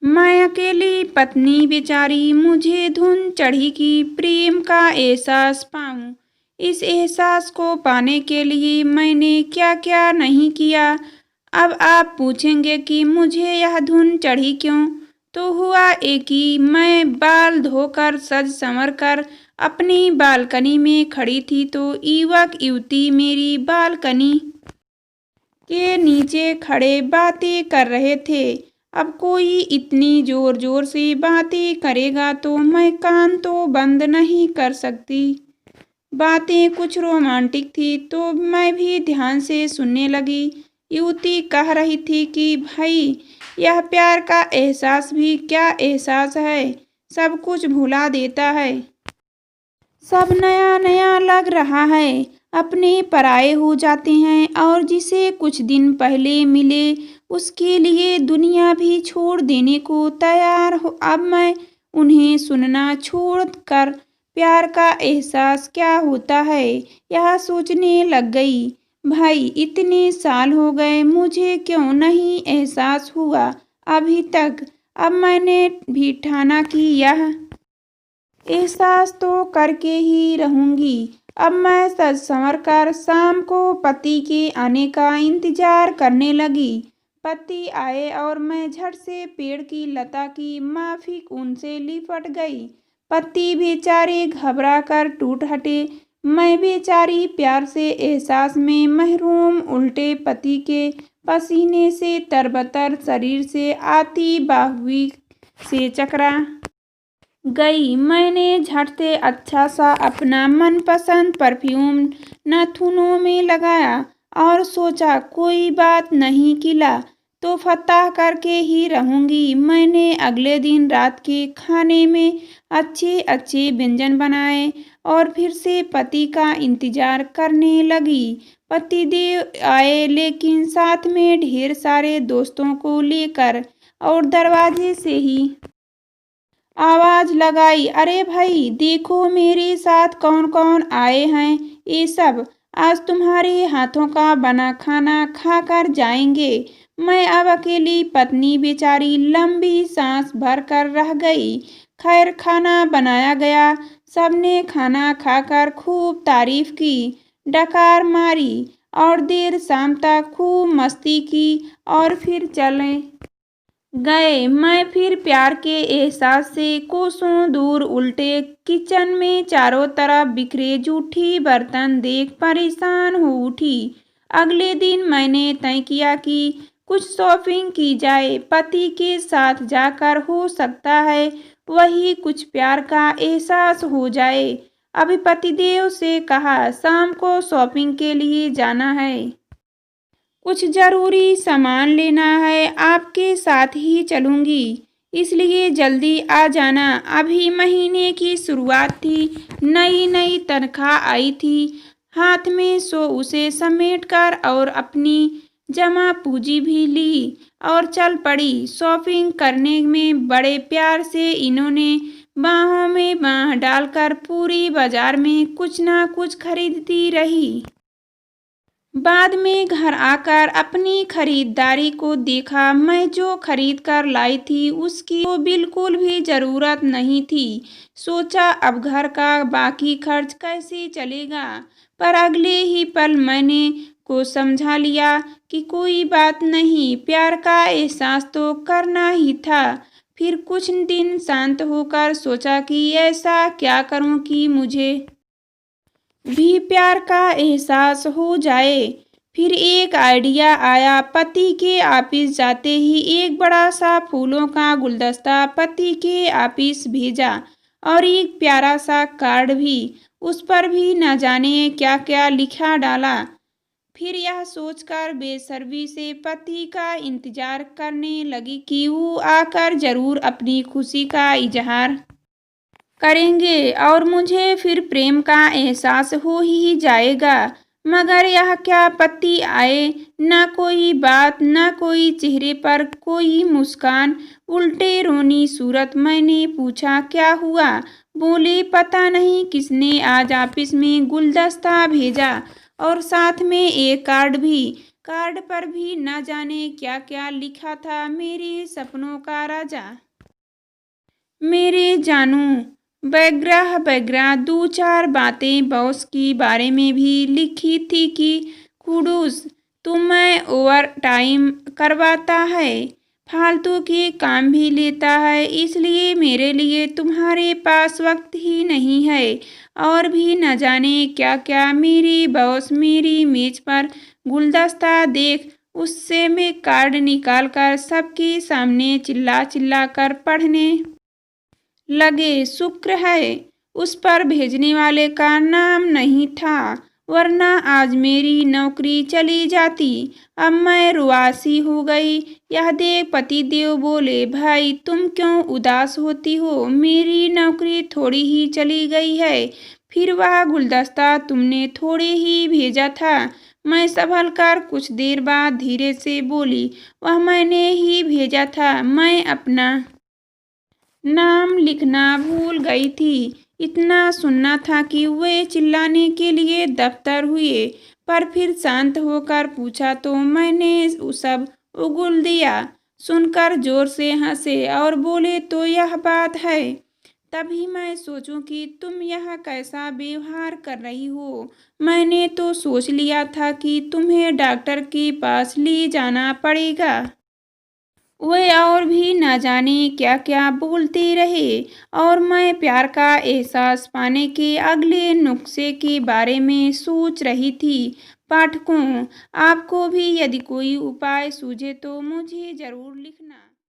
मैं अकेली पत्नी बेचारी, मुझे धुन चढ़ी कि प्रेम का एहसास पाऊं। इस एहसास को पाने के लिए मैंने क्या क्या नहीं किया। अब आप पूछेंगे कि मुझे यह धुन चढ़ी क्यों। तो हुआ एक ही, मैं बाल धोकर सज संवर कर अपनी बालकनी में खड़ी थी तो युवक युवती मेरी बालकनी के नीचे खड़े बातें कर रहे थे। अब कोई इतनी जोर जोर से बातें करेगा तो मैं कान तो बंद नहीं कर सकती। बातें कुछ रोमांटिक थी तो मैं भी ध्यान से सुनने लगी। युवती कह रही थी कि भाई, यह प्यार का एहसास भी क्या एहसास है, सब कुछ भुला देता है। सब नया नया लग रहा है, अपने पराये हो जाते हैं और जिसे कुछ दिन पहले मिले उसके लिए दुनिया भी छोड़ देने को तैयार हो। अब मैं उन्हें सुनना छोड़ कर प्यार का एहसास क्या होता है यह सोचने लग गई। भाई, इतने साल हो गए, मुझे क्यों नहीं एहसास हुआ अभी तक। अब मैंने भी ठाना कि यह एहसास तो करके ही रहूंगी। अब मैं सज संवर कर शाम को पति के आने का इंतजार करने लगी। पति आए और मैं झट से पेड़ की लता की माफिक उनसे लिपट गई। पति बेचारे घबरा कर टूट हटे। मैं बेचारी प्यार से एहसास में महरूम, उल्टे पति के पसीने से तरबतर शरीर से आती बाहुई से चकरा गई। मैंने झट से अच्छा सा अपना मनपसंद परफ्यूम नाखूनों में लगाया और सोचा कोई बात नहीं, किला तो फतह करके ही रहूंगी। मैंने अगले दिन रात के खाने में अच्छे अच्छे व्यंजन बनाए और फिर से पति का इंतजार करने लगी। पतिदेव आए लेकिन साथ में ढेर सारे दोस्तों को लेकर, और दरवाजे से ही आवाज लगाई, अरे भाई देखो मेरे साथ कौन कौन आए हैं ये सब। आज तुम्हारे हाथों का बना खाना खाकर जाएंगे। मैं अब अकेली पत्नी बेचारी लंबी सांस भरकर रह गई। खैर, खाना बनाया गया। सबने खाना खाकर खूब तारीफ की, डकार मारी और देर शाम तक खूब मस्ती की और फिर चले गए। मैं फिर प्यार के एहसास से कोसों दूर उल्टे किचन में चारों तरफ बिखरे जूठी बर्तन देख परेशान हो उठी। अगले दिन मैंने तय किया कि कुछ शॉपिंग की जाए। पति के साथ जाकर हो सकता है वही कुछ प्यार का एहसास हो जाए। अभी पतिदेव से कहा शाम को शॉपिंग के लिए जाना है, कुछ जरूरी सामान लेना है, आपके साथ ही चलूंगी, इसलिए जल्दी आ जाना। अभी महीने की शुरुआत थी, नई नई तनख्वाह आई थी हाथ में, सो उसे समेटकर और अपनी जमा पूंजी भी ली और चल पड़ी शॉपिंग करने में। बड़े प्यार से इन्होंने बाहों में बाह डालकर पूरी बाजार में कुछ ना कुछ खरीदती रही। बाद में घर आकर अपनी खरीदारी को देखा। मैं जो खरीद कर लाई थी उसकी तो बिल्कुल भी ज़रूरत नहीं थी। सोचा अब घर का बाकी खर्च कैसे चलेगा, पर अगले ही पल मैंने को समझा लिया कि कोई बात नहीं, प्यार का एहसास तो करना ही था। फिर कुछ दिन शांत होकर सोचा कि ऐसा क्या करूं कि मुझे भी प्यार का एहसास हो जाए। फिर एक आइडिया आया। पति के ऑफिस जाते ही एक बड़ा सा फूलों का गुलदस्ता पति के ऑफिस भेजा और एक प्यारा सा कार्ड भी। उस पर भी न जाने क्या क्या लिखा डाला। फिर यह सोचकर बेसब्री से पति का इंतजार करने लगी कि वो आकर जरूर अपनी खुशी का इजहार करेंगे और मुझे फिर प्रेम का एहसास हो ही जाएगा। मगर यह क्या, पति आए, ना कोई बात, ना कोई चेहरे पर कोई मुस्कान, उल्टे रोनी सूरत। मैंने पूछा क्या हुआ। बोले पता नहीं किसने आज ऑफिस में गुलदस्ता भेजा और साथ में एक कार्ड भी। कार्ड पर भी न जाने क्या क्या लिखा था। मेरे सपनों का राजा, मेरे जानू, वगैरह वगैरह दो चार बातें बॉस की बारे में भी लिखी थी कि कुडूस, तुम्हें ओवर टाइम करवाता है, फालतू के काम भी लेता है, इसलिए मेरे लिए तुम्हारे पास वक्त ही नहीं है। और भी न जाने क्या क्या। मेरी बॉस मेरी मेज पर गुलदस्ता देख उससे मैं कार्ड निकालकर सबके सामने चिल्ला चिल्ला कर पढ़ने लगे। शुक्र है उस पर भेजने वाले का नाम नहीं था, वरना आज मेरी नौकरी चली जाती। अब मैं रुआसी हो गई। यह देख पतिदेव बोले, भाई तुम क्यों उदास होती हो, मेरी नौकरी थोड़ी ही चली गई है, फिर वह गुलदस्ता तुमने थोड़े ही भेजा था। मैं संभल कर कुछ देर बाद धीरे से बोली, वह मैंने ही भेजा था, मैं अपना नाम लिखना भूल गई थी। इतना सुनना था कि वे चिल्लाने के लिए दफ्तर हुए, पर फिर शांत होकर पूछा तो मैंने सब उगल दिया। सुनकर जोर से हंसे और बोले, तो यह बात है। तभी मैं सोचूं कि तुम यह कैसा व्यवहार कर रही हो। मैंने तो सोच लिया था कि तुम्हें डॉक्टर के पास ले जाना पड़ेगा। वे और भी न जाने क्या क्या बोलते रहे और मैं प्यार का एहसास पाने के अगले नुस्खे के बारे में सोच रही थी। पाठकों, आपको भी यदि कोई उपाय सूझे तो मुझे ज़रूर लिखना।